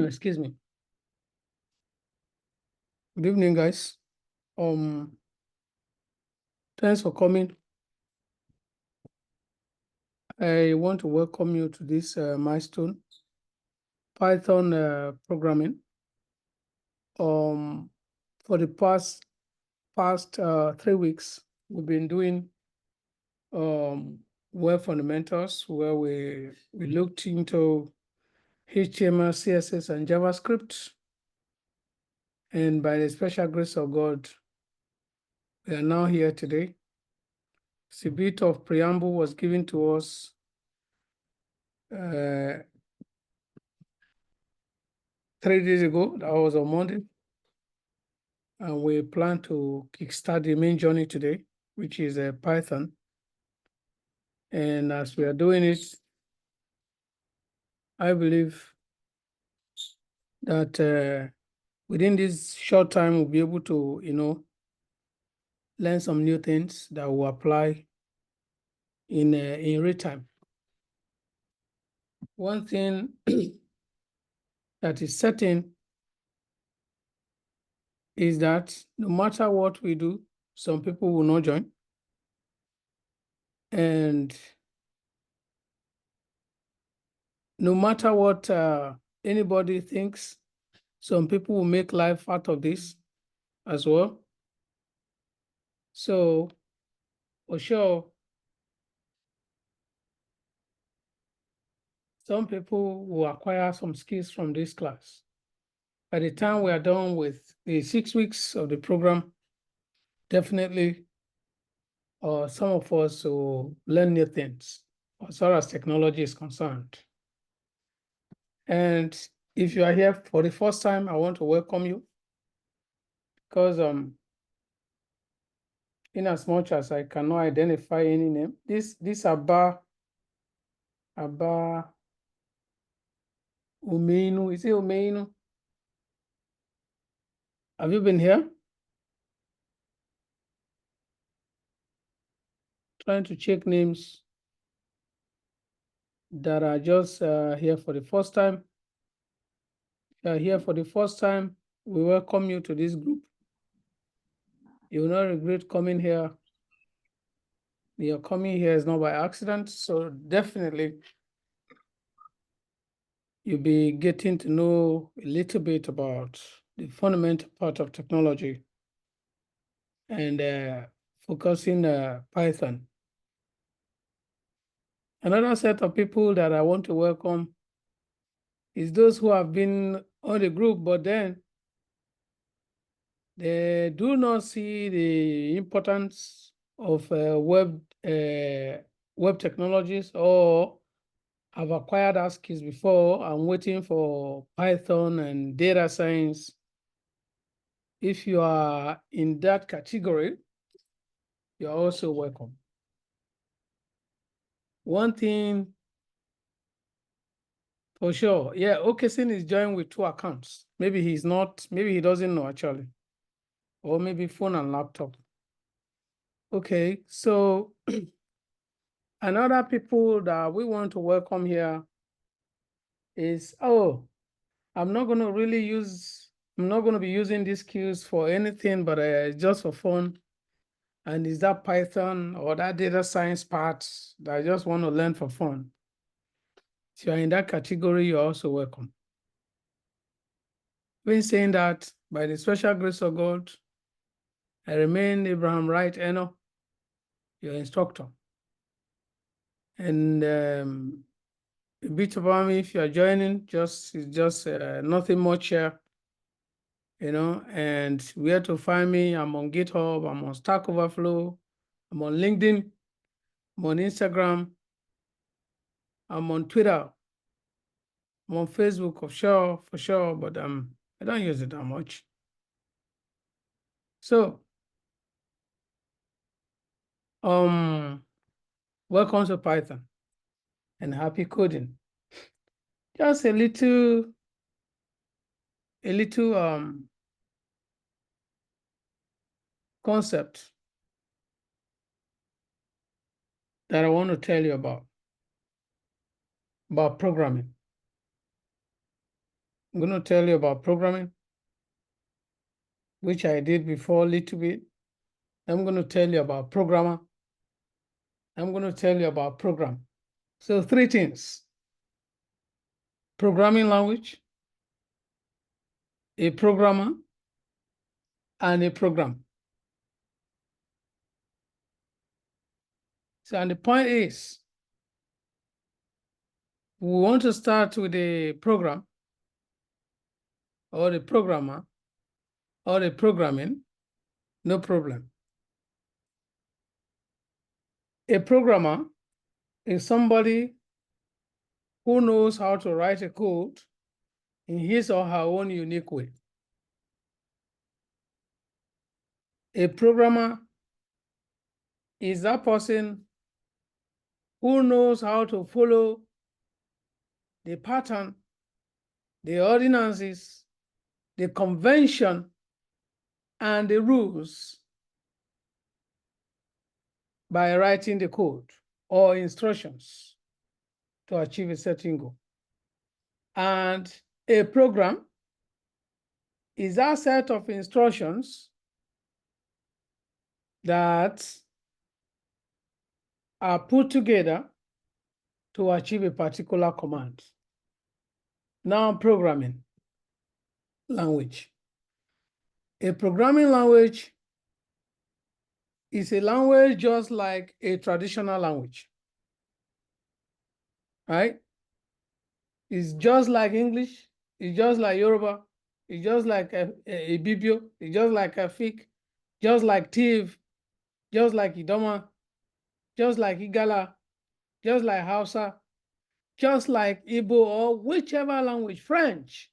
Excuse me. Good evening, guys. Thanks for coming. I want to welcome you to this milestone, Python programming. For the past 3 weeks, we've been doing web fundamentals, where we looked into HTML, CSS, and JavaScript. And by the special grace of God, we are now here today. A bit of preamble was given to us 3 days ago. That was on Monday. And we plan to kickstart the main journey today, which is Python. And as we are doing it, I believe that within this short time, we'll be able to, learn some new things that will apply in real time. One thing that is certain is that no matter what we do, some people will not join. And no matter what anybody thinks, some people will make life out of this as well. So for sure, some people will acquire some skills from this class. By the time we are done with the 6 weeks of the program, definitely some of us will learn new things as far as technology is concerned. And if you are here for the first time, I want to welcome you, because in as much as I cannot identify any name, this Abba Umeinu, is it Umeinu? Have you been here? Trying to check names that are just here for the first time. If you are here for the first time, we welcome you to this group. You will not regret coming here. Your coming here is not by accident, so definitely you'll be getting to know a little bit about the fundamental part of technology and focusing Python. Another set of people that I want to welcome is those who have been on the group, but then they do not see the importance of web technologies, or have acquired our skills before and waiting for Python and data science. If you are in that category, you're also welcome. One thing for sure, yeah, Okesin is joined with 2 accounts. Maybe he's not, maybe he doesn't know actually, or maybe phone and laptop. Okay, so another people that we want to welcome here is, I'm not going to be using these skills for anything, but just for fun. And is that Python or that data science part that I just want to learn for fun? If you're in that category, you're also welcome. When saying that, by the special grace of God, I remain Abraham Wright Eno, your instructor. And a bit about me, if you are joining, it's just nothing much here, and where to find me. I'm on GitHub, I'm on Stack Overflow, I'm on LinkedIn, I'm on Instagram, I'm on Twitter, I'm on Facebook for sure, but I don't use it that much. So, welcome to Python and happy coding. Just a little concept that I want to tell you about programming. I'm going to tell you about programming, which I did before a little bit. I'm going to tell you about programmer. I'm going to tell you about program. So 3 things: programming language, a programmer, and a program. So, and the point is, we want to start with the program or the programmer or the programming, no problem. A programmer is somebody who knows how to write a code in his or her own unique way. A programmer is that person who knows how to follow the pattern, the ordinances, the convention, and the rules by writing the code or instructions to achieve a certain goal. And a program is that set of instructions that are put together to achieve a particular command. Now, programming language. A programming language is a language just like a traditional language, right? It's just like English, it's just like Yoruba, it's just like a Ibibio, it's just like Efik, just like Tiv, just like Idoma, just like Igala, just like Hausa, just like Igbo, or whichever language, French,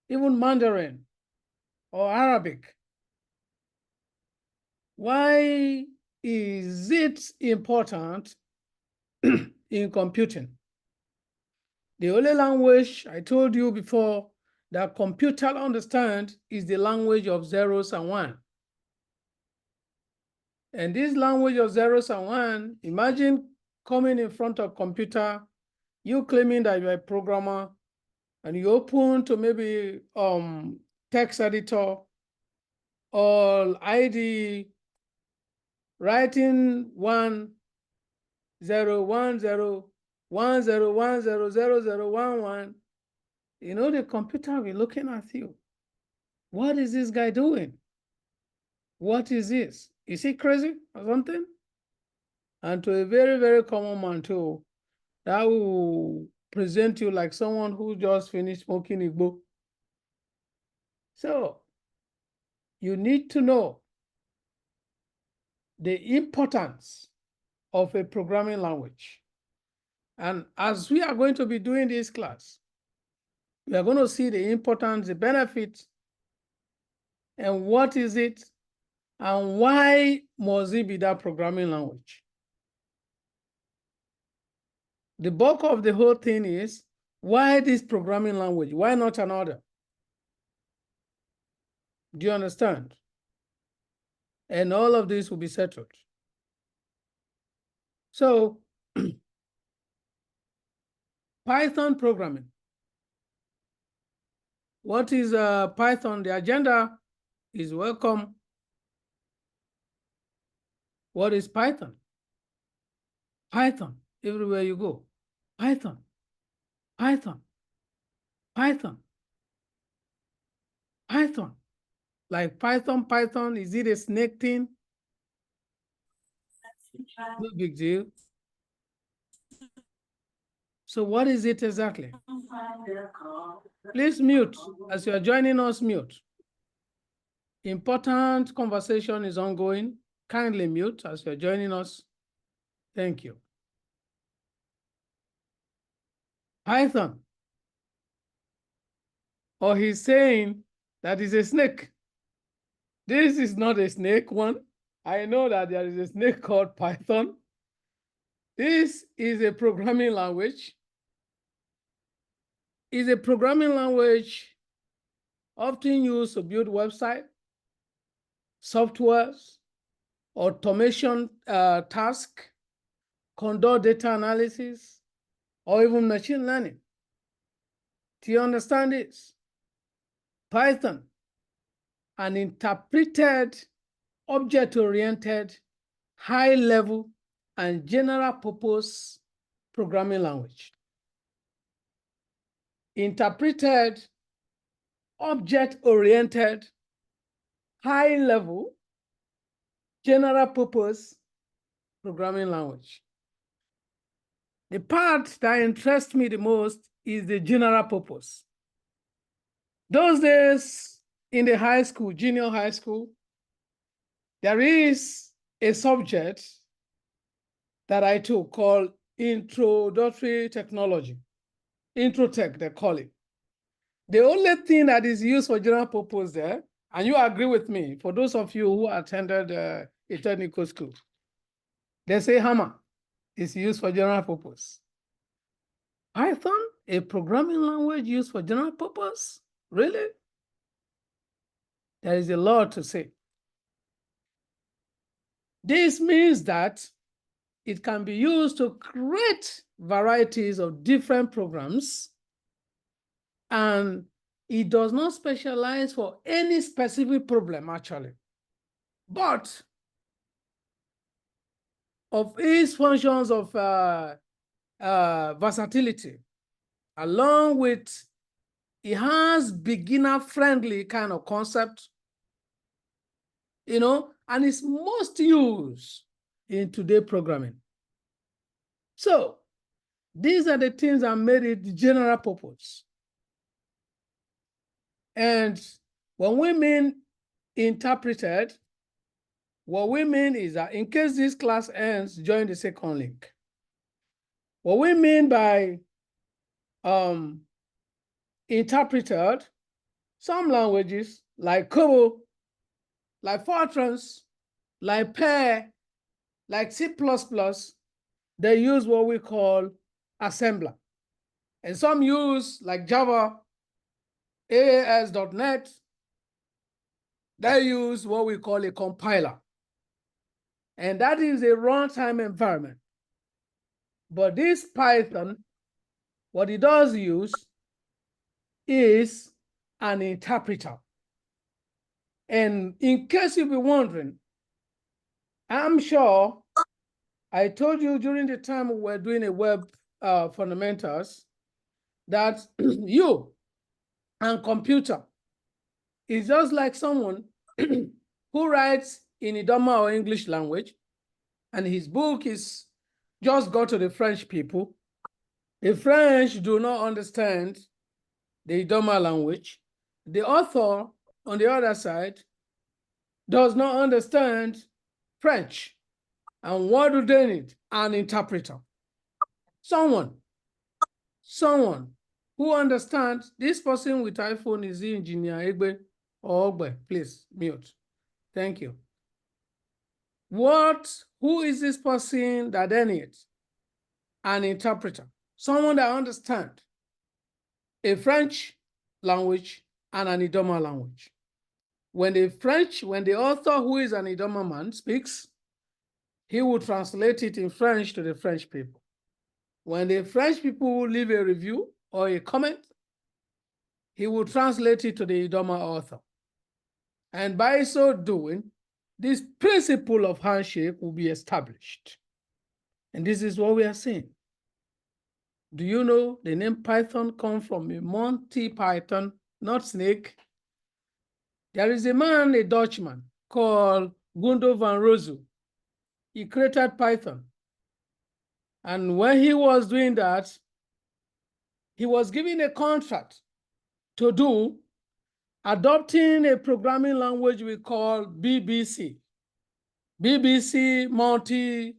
even Mandarin or Arabic. Why is it important in computing? The only language I told you before that computer understand is the language of zeros and one. And this language of zeros and one, imagine coming in front of computer, you claiming that you're a programmer, and you open to maybe text editor or ID, writing 1-0-1-0-1-0-1-0-0-0-1-1, you know, the computer will be looking at you. What is this guy doing? What is this? Is he crazy or something? And to a very, very common man too, that will present you like someone who just finished smoking Igbo. So you need to know the importance of a programming language. And as we are going to be doing this class, we are going to see the importance, the benefits, and what is it, and why must it be that programming language. The bulk of the whole thing is, why this programming language? Why not another? Do you understand? And all of this will be settled. So, Python programming. What is Python? The agenda is welcome. What is Python? Python, everywhere you go. Python, Python, Python, Python. Like Python, is it a snake thing? No big deal. So what is it exactly? Please mute. As you are joining us, mute. Important conversation is ongoing. Kindly mute as you're joining us. Thank you. Python. Or he's saying that is a snake. This is not a snake one. I know that there is a snake called Python. This is a programming language. It's a programming language often used to build websites, softwares, automation tasks, conduct data analysis, or even machine learning. Do you understand this? Python, an interpreted, object-oriented, high-level, and general-purpose programming language. Interpreted, object-oriented, high-level, general-purpose programming language. The part that interests me the most is the general purpose. Those days in the high school, junior high school, there is a subject that I took called Introductory Technology, Introtech, they call it. The only thing that is used for general purpose there, and you agree with me, for those of you who attended a technical school, they say hammer is used for general purpose. Python, a programming language used for general purpose? Really? There is a lot to say. This means that it can be used to create varieties of different programs, and it does not specialize for any specific problem, actually. But of its functions of versatility, along with it has beginner-friendly kind of concept, you know, and it's most used in today's programming. So these are the things that made it the general purpose. And when we mean interpreted, what we mean is that in case this class ends, join the second link. What we mean by interpreted, some languages like COBOL, like Fortran, like Perl, like C++, they use what we call assembler. And some use, like Java, AAS.NET, they use what we call a compiler. And that is a runtime environment. But this Python, what it does use is an interpreter. And in case you've been wondering, I'm sure I told you during the time we were doing a web fundamentals that you and computer is just like someone who writes in Idoma or English language, and his book is just go to the French people. The French do not understand the Idoma language. The author, on the other side, does not understand French. And what do they need? An interpreter. Someone who understands this person with iPhone is the engineer Egbe or Ogbe. Please mute. Thank you. Who is this person that they need? An interpreter. Someone that understands a French language and an Idoma language. When the author who is an Idoma man speaks, he will translate it in French to the French people. When the French people leave a review or a comment, he will translate it to the Idoma author. And by so doing, this principle of handshake will be established. And this is what we are seeing. Do you know the name Python comes from a Monty Python, not snake? There is a man, a Dutchman, called Gundo van Rossum. He created Python. And when he was doing that, he was given a contract to do adopting a programming language we call BBC. BBC Monty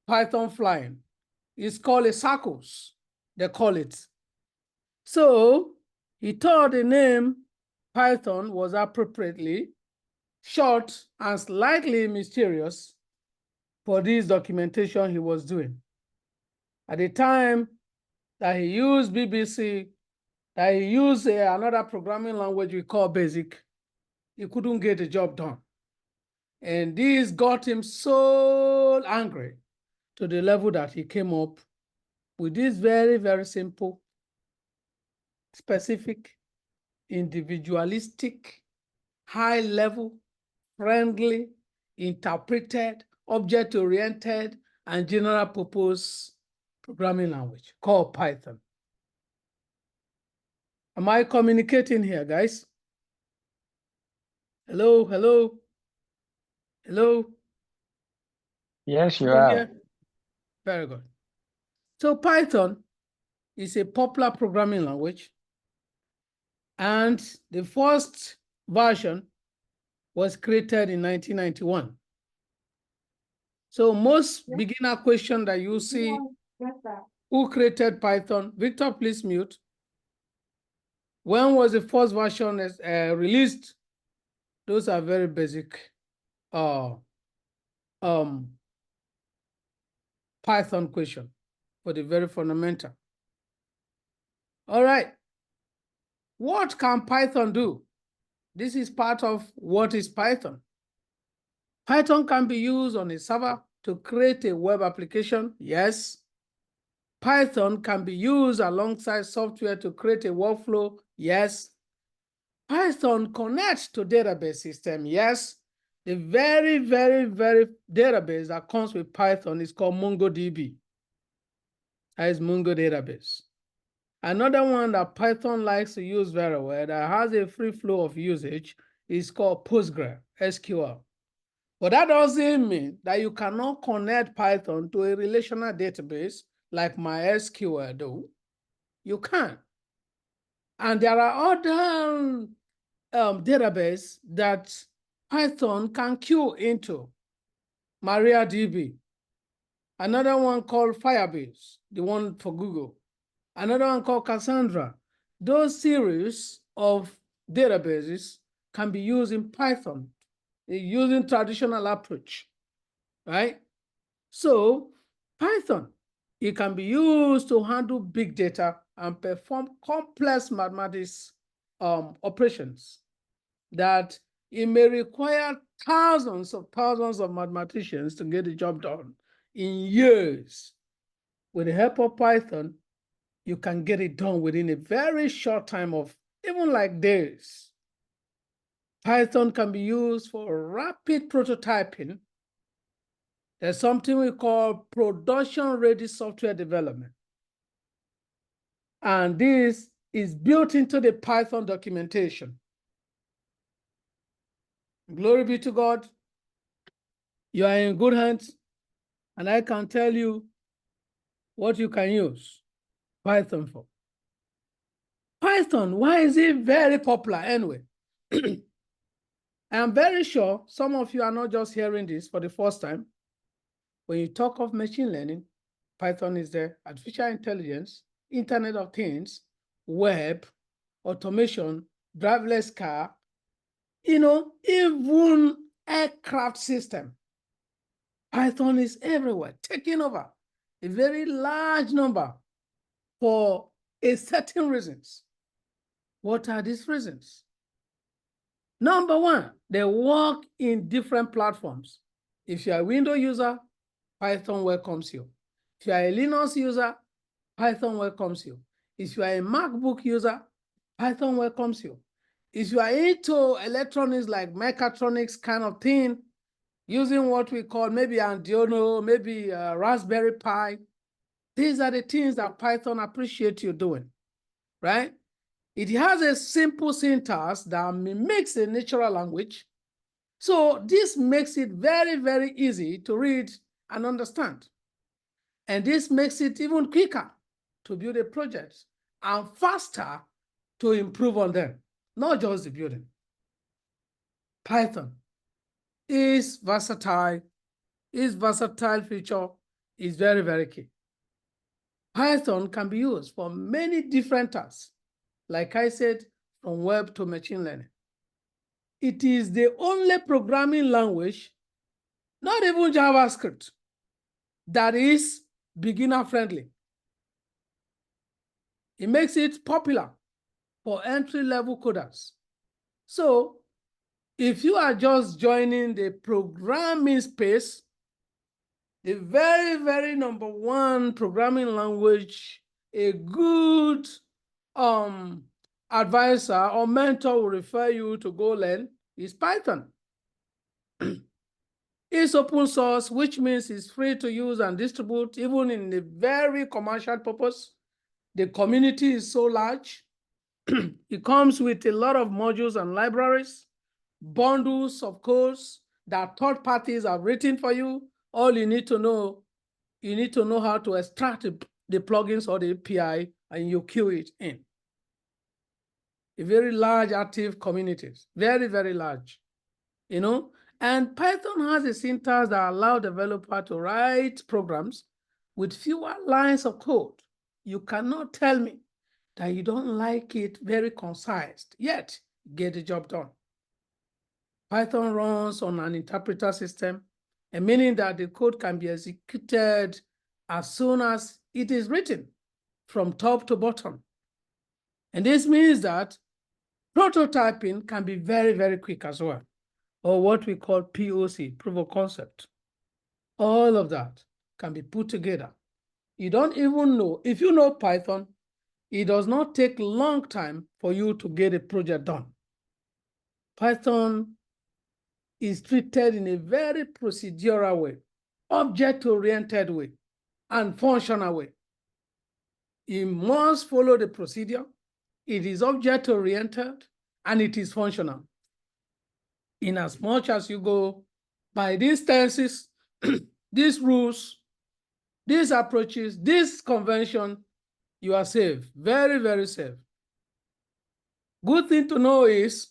Python Flying. It's called a Circles, they call it. So he thought the name Python was appropriately short and slightly mysterious for this documentation he was doing. At the time that he used BBC, that he used another programming language we call BASIC, he couldn't get the job done. And this got him so angry to the level that he came up with this very, very simple, specific, individualistic, high-level, friendly, interpreted, object-oriented, and general-purpose programming language called Python. Am I communicating here, guys? Hello, hello, hello. Yes, you are. Here? Very good. So Python is a popular programming language, and the first version was created in 1991. So most beginner question that you see, who created Python? Victor, please mute. When was the first version released? Those are very basic Python question for the very fundamental. All right. What can Python do? This is part of what is Python. Python can be used on a server to create a web application. Yes. Python can be used alongside software to create a workflow. Yes. Python connects to database system. Yes. The very database that comes with Python is called MongoDB. That is Mongo database. Another one that Python likes to use very well that has a free flow of usage is called PostgreSQL. But that doesn't mean that you cannot connect Python to a relational database like MySQL do. You can. And there are other databases that Python can queue into. MariaDB. Another one called Firebase, the one for Google. Another one called Cassandra. Those series of databases can be used in Python using traditional approach, right? So Python, it can be used to handle big data and perform complex mathematics operations that it may require thousands of mathematicians to get the job done in years. With the help of Python, you can get it done within a very short time of even like days. Python can be used for rapid prototyping. There's something we call production-ready software development. And this is built into the Python documentation. Glory be to God. You are in good hands. And I can tell you what you can use Python for. Python, why is it very popular anyway? I'm very sure some of you are not just hearing this for the first time. When you talk of machine learning, Python is there, artificial intelligence, Internet of Things, web, automation, driverless car, even aircraft system. Python is everywhere, taking over a very large number for a certain reasons. What are these reasons? Number one, they work in different platforms. If you're a Windows user, Python welcomes you. If you are a Linux user, Python welcomes you. If you are a MacBook user, Python welcomes you. If you are into electronics like mechatronics kind of thing, using what we call maybe Arduino, maybe Raspberry Pi, these are the things that Python appreciates you doing, right? It has a simple syntax that mimics a natural language. So this makes it very easy to read and understand. And this makes it even quicker to build a project and faster to improve on them, not just the building. Python is versatile. Its versatile feature is very key. Python can be used for many different tasks. Like I said, from web to machine learning. It is the only programming language, not even JavaScript, that is beginner friendly. It makes it popular for entry-level coders. So if you are just joining the programming space, the very number one programming language, a good advisor or mentor will refer you to go learn is Python. It's open source, which means it's free to use and distribute, even in a very commercial purpose. The community is so large. It comes with a lot of modules and libraries, bundles of codes that third parties have written for you. All you need to know how to extract the plugins or the API, and you queue it in. A very large active communities, very, very large, And Python has a syntax that allows developers to write programs with fewer lines of code. You cannot tell me that you don't like it very concise, yet get the job done. Python runs on an interpreter system, and meaning that the code can be executed as soon as it is written, from top to bottom. And this means that prototyping can be very, very quick as well, or what we call POC, proof of concept. All of that can be put together. You don't even know, if you know Python, it does not take a long time for you to get a project done. Python is treated in a very procedural way, object-oriented way, and functional way. You must follow the procedure. It is object-oriented, and it is functional. In as much as you go by these tenses, these rules, these approaches, this convention, you are safe, very, very safe. Good thing to know is